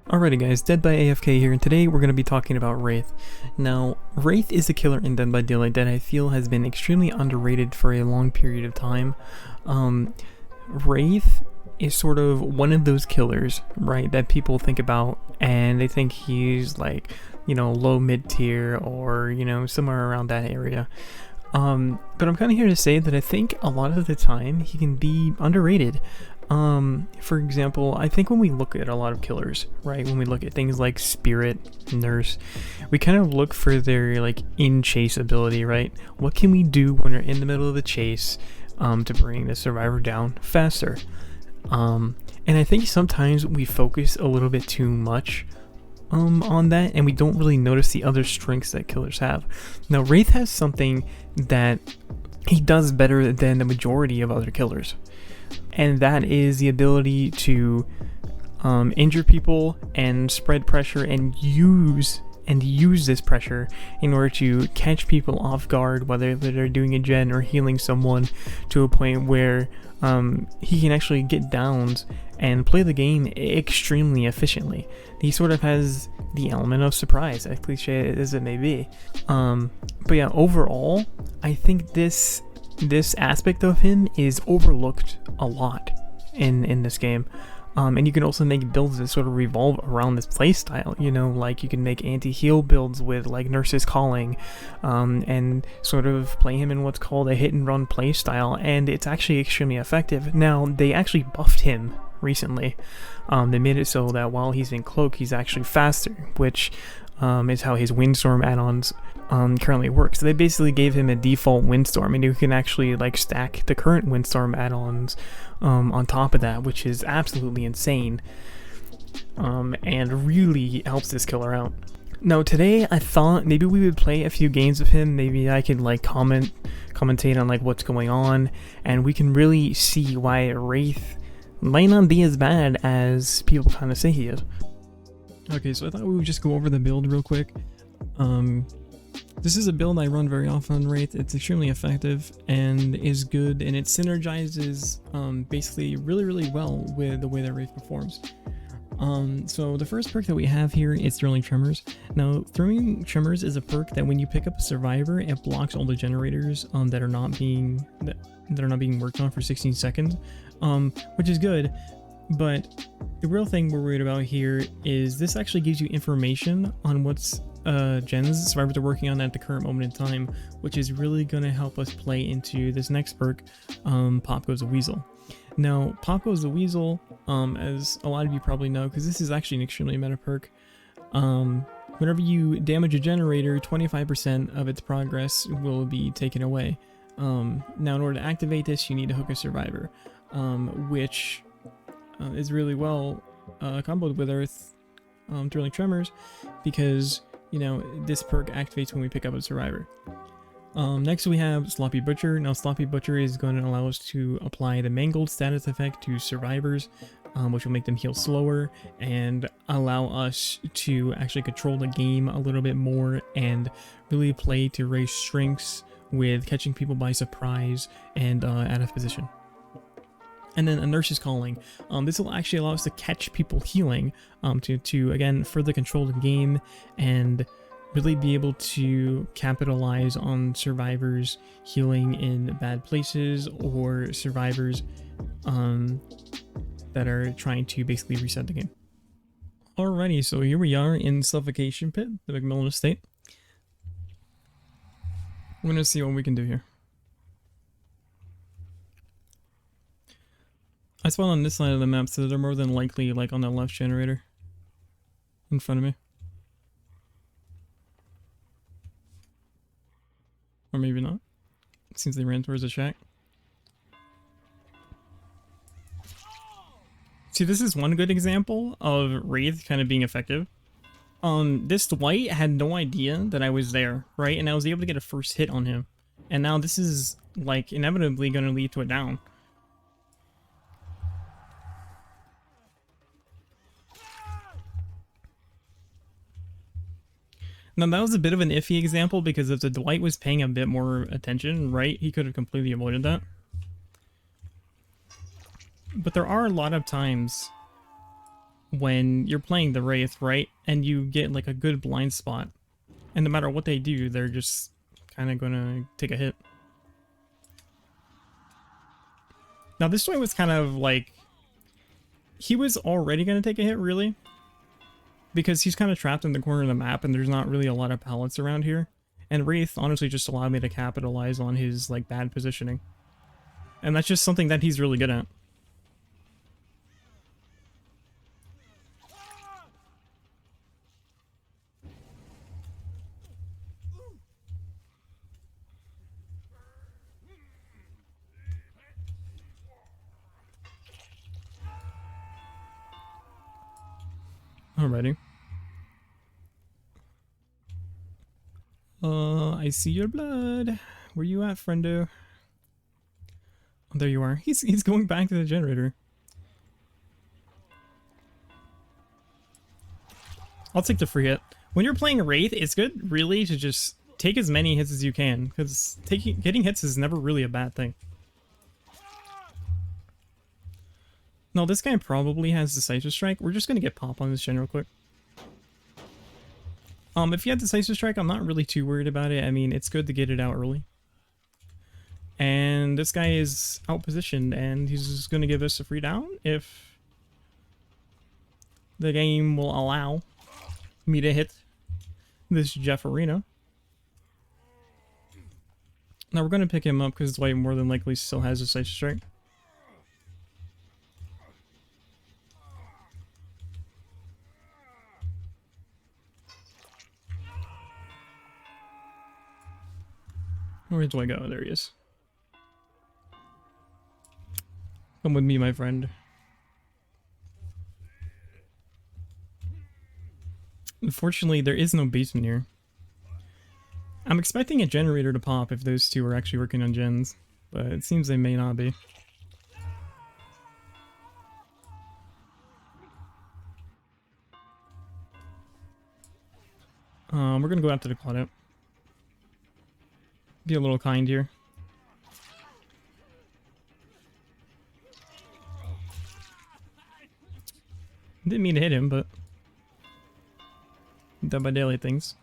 Alrighty guys, Dead by AFK here, and today we're going to be talking about Wraith. Now, Wraith is a killer in Dead by Daylight that I feel has been extremely underrated for a long period of time. Wraith is sort of one of those killers, right, that people think about and they think he's like, you know, low mid-tier or, you know, somewhere around that area. But I'm kind of here to say that I think a lot of the time he can be underrated. For example, I think when we look at a lot of killers, right, when we look at things like Spirit, Nurse, we kind of look for their, like, in-chase ability, right? What can we do when we're in the middle of the chase, to bring the survivor down faster? And I think sometimes we focus a little bit too much, on that, and we don't really notice the other strengths that killers have. Now, Wraith has something that he does better than the majority of other killers. And that is the ability to injure people and spread pressure and use this pressure in order to catch people off guard, whether they're doing a gen or healing someone, to a point where he can actually get downs and play the game extremely efficiently. He sort of has the element of surprise, as cliche as it may be. But yeah, overall, I think this aspect of him is overlooked a lot in this game. And you can also make builds that sort of revolve around this playstyle, you know, like you can make anti-heal builds with like Nurse's Calling, and sort of play him in what's called a hit and run playstyle, and it's actually extremely effective. Now, they actually buffed him recently. They made it so that while he's in cloak, he's actually faster, which is how his Windstorm add-ons currently work. So they basically gave him a default Windstorm, and you can actually like stack the current Windstorm add-ons on top of that, which is absolutely insane, and really helps this killer out. Now today I thought maybe we would play a few games of him. Maybe I could like commentate on like what's going on, and we can really see why Wraith might not be as bad as people kind of say he is. Okay, so I thought we would just go over the build real quick. This is a build I run very often on Wraith. It's extremely effective and is good, and it synergizes basically really well with the way that Wraith performs. So the first perk that we have here is Throwing Tremors. Now, Throwing Tremors is a perk that when you pick up a survivor, it blocks all the generators that are not being worked on for 16 seconds, which is good. But the real thing we're worried about here is this actually gives you information on what's gens survivors are working on at the current moment in time, which is really going to help us play into this next perk, Pop Goes the Weasel. Now, Pop Goes the Weasel, as a lot of you probably know, because this is actually an extremely meta perk, whenever you damage a generator, 25% of its progress will be taken away. Now, in order to activate this, you need to hook a survivor, which is really well comboed with Earth Throwing Tremors, because, you know, this perk activates when we pick up a survivor. Next we have Sloppy Butcher. Now, Sloppy Butcher is going to allow us to apply the Mangled status effect to survivors, which will make them heal slower and allow us to actually control the game a little bit more and really play to Wraith's strengths with catching people by surprise and out of position. And then a Nurse's Calling. This will actually allow us to catch people healing, to again further control the game and really be able to capitalize on survivors healing in bad places or survivors that are trying to basically reset the game. Alrighty, so here we are in Suffocation Pit, the McMillan Estate. We're gonna see what we can do here. I spawn on this side of the map, so they're more than likely like on that left generator in front of me. Or maybe not, since they ran towards the shack. See, this is one good example of Wraith kind of being effective. This Dwight had no idea that I was there, right? And I was able to get a first hit on him. And now this is like inevitably going to lead to a down. Now, that was a bit of an iffy example, because if the Dwight was paying a bit more attention, right, he could have completely avoided that. But there are a lot of times when you're playing the Wraith, right? And you get like a good blind spot. And no matter what they do, they're just kind of gonna take a hit. Now this way was kind of like... He was already gonna take a hit, really. Because he's kind of trapped in the corner of the map and there's not really a lot of pallets around here. And Wraith honestly just allowed me to capitalize on his like bad positioning. And that's just something that he's really good at. Alrighty. I see your blood. Where you at, friendo? Oh, there you are. He's going back to the generator. I'll take the free hit. When you're playing Wraith, it's good, really, to just take as many hits as you can, because getting hits is never really a bad thing. No, this guy probably has Decisive Strike. We're just gonna get pop on this gen real quick. If you have Decisive Strike, I'm not really too worried about it. I mean, it's good to get it out early. And this guy is outpositioned, and he's just gonna give us a free down if the game will allow me to hit this Jeff Arena. Now we're gonna pick him up because Dwight more than likely still has Decisive Strike. Where do I go? There he is. Come with me, my friend. Unfortunately, there is no basement here. I'm expecting a generator to pop if those two are actually working on gens, but it seems they may not be. We're gonna go after the Claudette. Be a little kind here. Didn't mean to hit him, but done by daily things.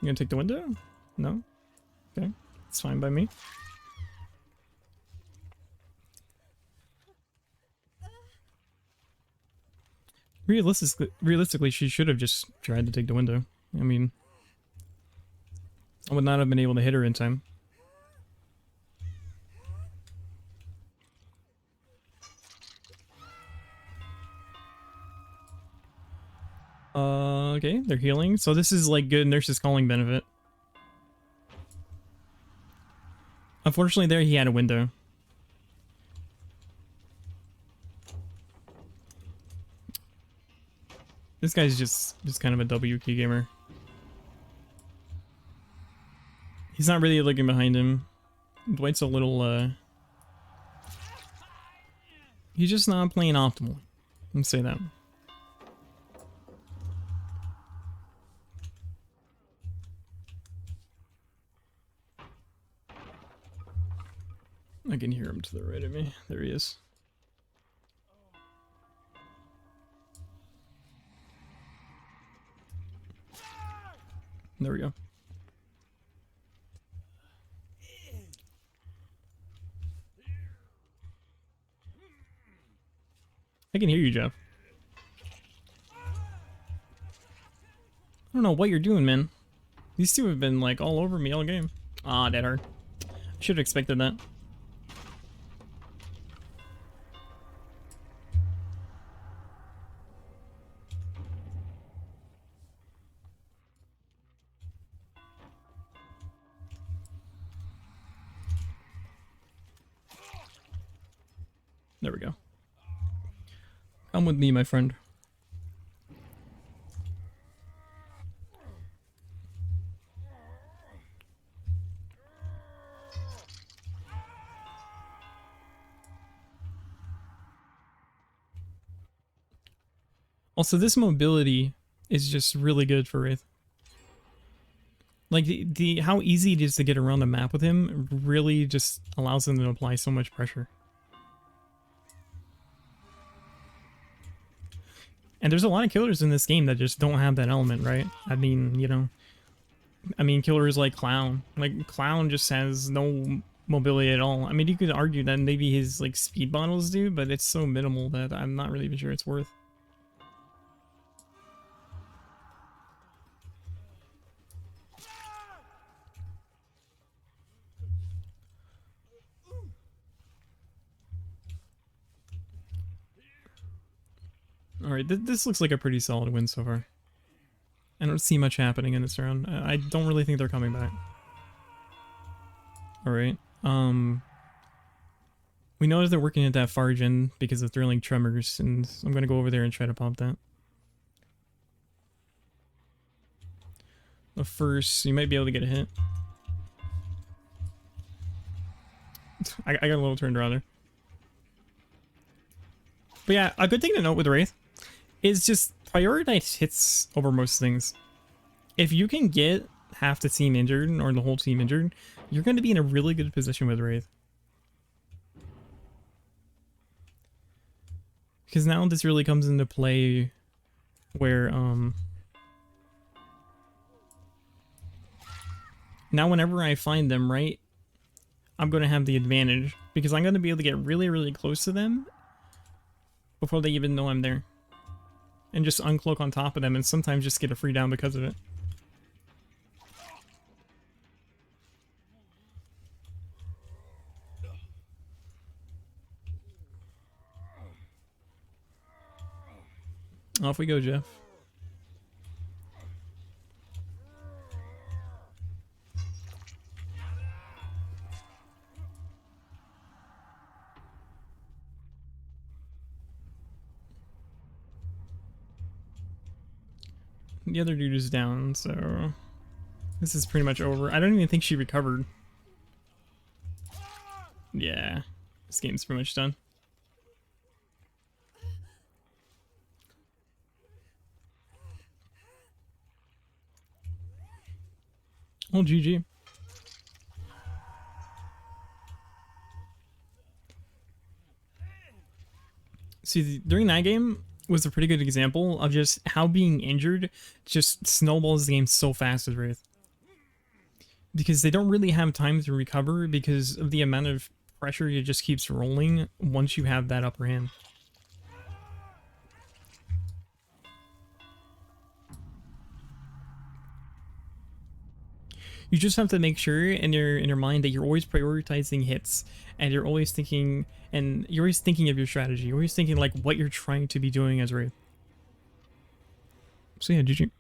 You gonna take the window? No? Okay, it's fine by me. Realistically, she should have just tried to take the window. I mean, I would not have been able to hit her in time. Okay, they're healing. So this is like good Nurse's Calling benefit. Unfortunately there he had a window. This guy's just kind of a W key gamer. He's not really looking behind him. Dwight's a little, he's just not playing optimally. Let's say that. I can hear him to the right of me. There he is. There we go. I can hear you, Jeff. I don't know what you're doing, man. These two have been, like, all over me all game. Ah, dead hard. I should have expected that. There we go. Come with me, my friend. Also, this mobility is just really good for Wraith. Like, the how easy it is to get around the map with him really just allows him to apply so much pressure. And there's a lot of killers in this game that just don't have that element, right? I mean, you know, killers like Clown. Like, Clown just has no mobility at all. I mean, you could argue that maybe his, like, speed bottles do, but it's so minimal that I'm not really even sure it's worth. Alright, this looks like a pretty solid win so far. I don't see much happening in this round. I don't really think they're coming back. Alright, we know that they're working at that far gen because of Thrilling Tremors, and I'm gonna go over there and try to pop that. But first, you might be able to get a hit. I got a little turned around there. But yeah, a good thing to note with Wraith is just prioritize hits over most things. If you can get half the team injured or the whole team injured, you're going to be in a really good position with Wraith. Because now this really comes into play where, now whenever I find them, right, I'm going to have the advantage. Because I'm going to be able to get really, really close to them before they even know I'm there. And just uncloak on top of them and sometimes just get a free down because of it. Off we go, Jeff. The other dude is down, so this is pretty much over. I don't even think she recovered. Yeah, this game's pretty much done. Well, GG. See, during that game was a pretty good example of just how being injured just snowballs the game so fast with Wraith. Because they don't really have time to recover because of the amount of pressure it just keeps rolling once you have that upper hand. You just have to make sure in your mind that you're always prioritizing hits, and you're always thinking of your strategy. You're always thinking like what you're trying to be doing as Wraith. So yeah, GG.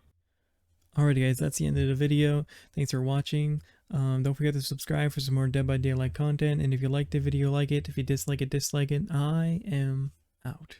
Alrighty guys, that's the end of the video. Thanks for watching. Don't forget to subscribe for some more Dead by Daylight content, and if you liked the video, like it. If you dislike it, dislike it. I am out.